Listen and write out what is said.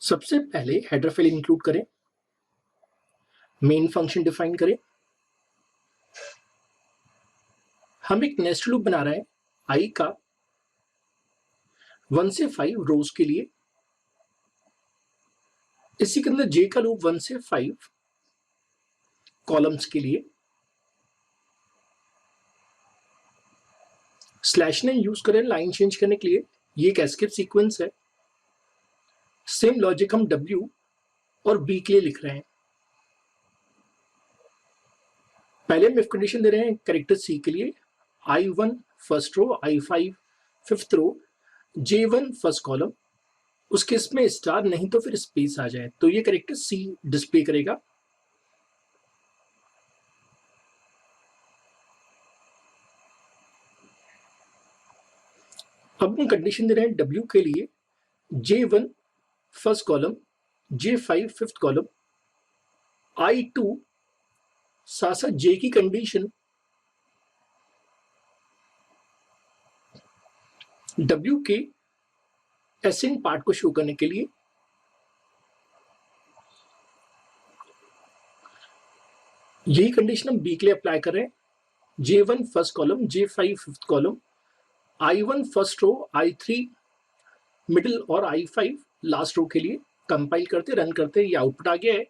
सबसे पहले header file include करें, मेन फंक्शन डिफाइन करें। हम एक नेस्ट लूप बना रहे हैं आई का 1 से 5 रोज के लिए। इसी के अंदर जे का लूप 1 से 5 कॉलम्स के लिए। स्लैश ने यूज करें लाइन चेंज करने के लिए। ये एक एस्केप सीक्वेंस है। सेम लॉजिक हम डब्ल्यू और बी के लिए लिख रहे हैं। पहले हम इफ कंडीशन दे रहे हैं कैरेक्टर सी के लिए, I1 first row, I5 fifth row, J1 first column. उस केस में स्टार नहीं तो फिर स्पेस आ जाए तो ये कैरेक्टर सी डिस्प्ले करेगा। अब हम कंडीशन दे रहे हैं डब्ल्यू के लिए, J1 first column, J5 fifth column, I2 साथ साथ जे की कंडीशन डब्ल्यू के एसिंग पार्ट को शो करने के लिए। यही कंडीशन हम बी के लिए अप्लाई कर रहे हैं। J1 first column, J5 fifth column, I1 first row, I3 middle और I5 लास्ट रो के लिए। कंपाइल करते रन करते ये आउटपुट आ गया है।